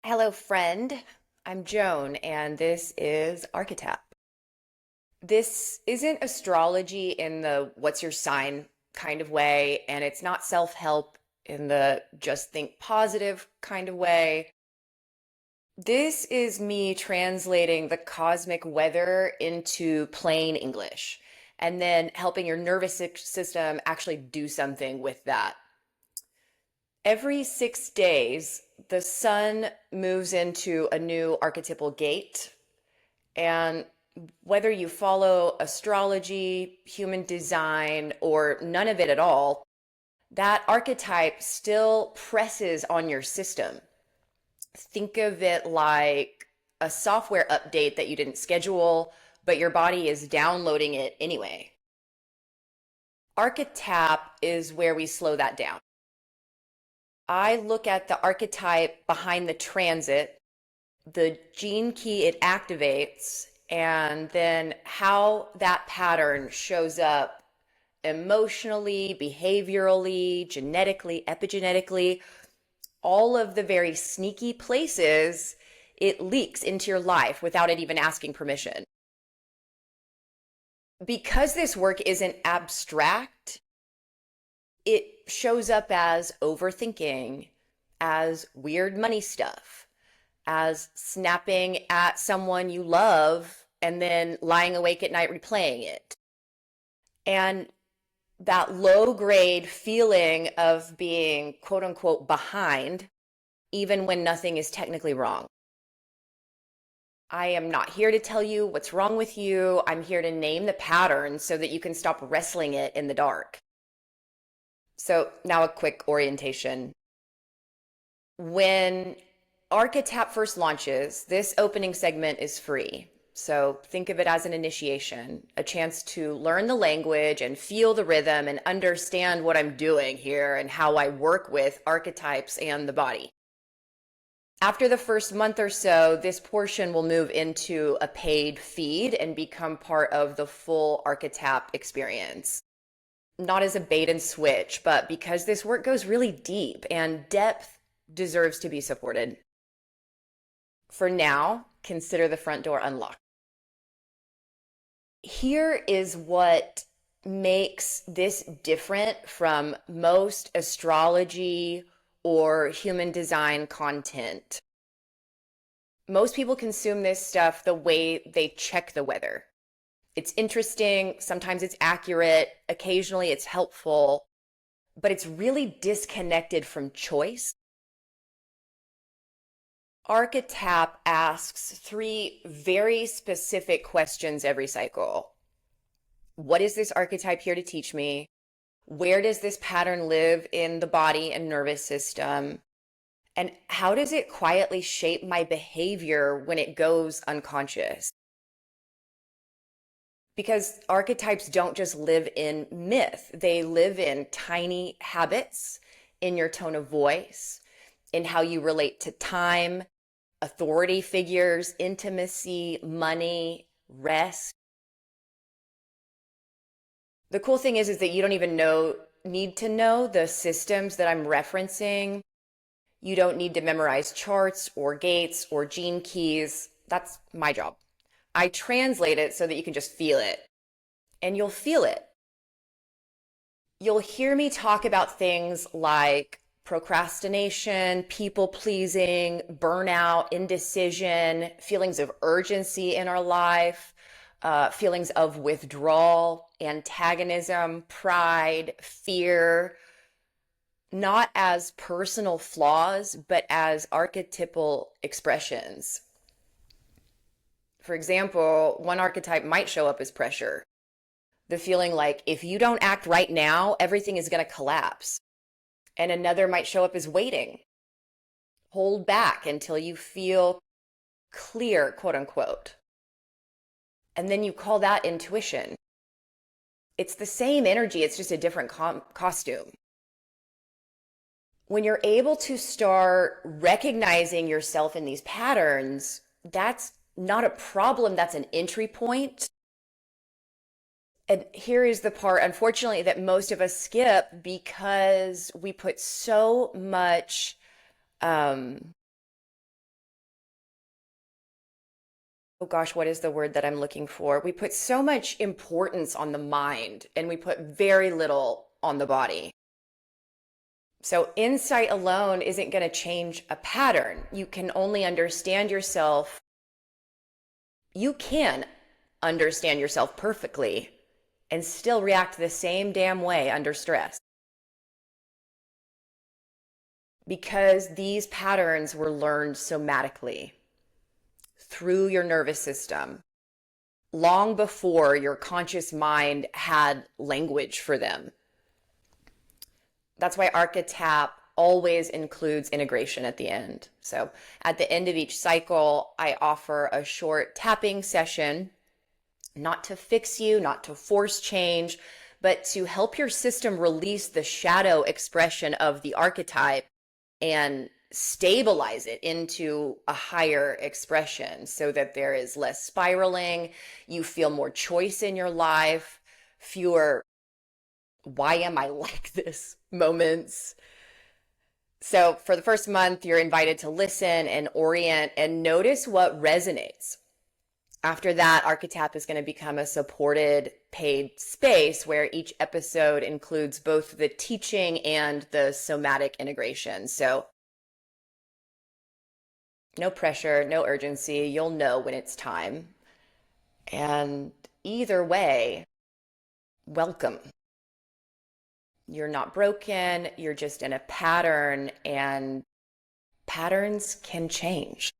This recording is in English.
Hello, friend. I'm Joan, and this is ArcheTAP. This isn't astrology in the what's your sign kind of way, and it's not self-help in the just think positive kind of way. This is me translating the cosmic weather into plain English, and then helping your nervous system actually do something with that. Every 6 days, the sun moves into a new archetypal gate. And whether you follow astrology, human design, or none of it at all, that archetype still presses on your system. Think of it like a software update that you didn't schedule, but your body is downloading it anyway. ArcheTAP is where we slow that down. I look at the archetype behind the transit, the gene key it activates, and then how that pattern shows up emotionally, behaviorally, genetically, epigenetically, all of the very sneaky places it leaks into your life without it even asking permission. Because this work isn't abstract, it shows up as overthinking, as weird money stuff, as snapping at someone you love and then lying awake at night replaying it. And that low grade feeling of being quote unquote behind, even when nothing is technically wrong. I am not here to tell you what's wrong with you. I'm here to name the pattern so that you can stop wrestling it in the dark. So now a quick orientation. When ArcheTAP first launches, this opening segment is free. So think of it as an initiation, a chance to learn the language and feel the rhythm and understand what I'm doing here and how I work with archetypes and the body. After the first month or so, this portion will move into a paid feed and become part of the full ArcheTAP experience. Not as a bait and switch, but because this work goes really deep and depth deserves to be supported. For now, consider the front door unlocked. Here is what makes this different from most astrology or human design content. Most people consume this stuff the way they check the weather. It's interesting, sometimes it's accurate, occasionally it's helpful, but it's really disconnected from choice. ArcheTAP asks three very specific questions every cycle. What is this archetype here to teach me? Where does this pattern live in the body and nervous system? And how does it quietly shape my behavior when it goes unconscious? Because archetypes don't just live in myth, they live in tiny habits, in your tone of voice, in how you relate to time, authority figures, intimacy, money, rest. The cool thing is that you don't even need to know the systems that I'm referencing. You don't need to memorize charts or gates or gene keys. That's my job. I translate it so that you can just feel it. And you'll feel it. You'll hear me talk about things like procrastination, people pleasing, burnout, indecision, feelings of urgency in our life, feelings of withdrawal, antagonism, pride, fear, not as personal flaws, but as archetypal expressions. For example, one archetype might show up as pressure. The feeling like if you don't act right now, everything is going to collapse. And another might show up as waiting. Hold back until you feel clear, quote unquote. And then you call that intuition. It's the same energy, it's just a different costume. When you're able to start recognizing yourself in these patterns, that's not a problem, that's an entry point. And here is the part, unfortunately, that most of us skip because we put so much oh gosh, what is the word that I'm looking for? We put so much importance on the mind and we put very little on the body. So insight alone isn't going to change a pattern. You can only understand yourself. You can understand yourself perfectly and still react the same damn way under stress. Because these patterns were learned somatically through your nervous system long before your conscious mind had language for them. That's why ArcheTAP always includes integration at the end. So at the end of each cycle, I offer a short tapping session, not to fix you, not to force change, but to help your system release the shadow expression of the archetype and stabilize it into a higher expression so that there is less spiraling, you feel more choice in your life, fewer why am I like this moments. So for the first month, you're invited to listen and orient and notice what resonates. After that, ArcheTAP is going to become a supported paid space where each episode includes both the teaching and the somatic integration. So no pressure, no urgency. You'll know when it's time. And either way, welcome. You're not broken, you're just in a pattern, and patterns can change.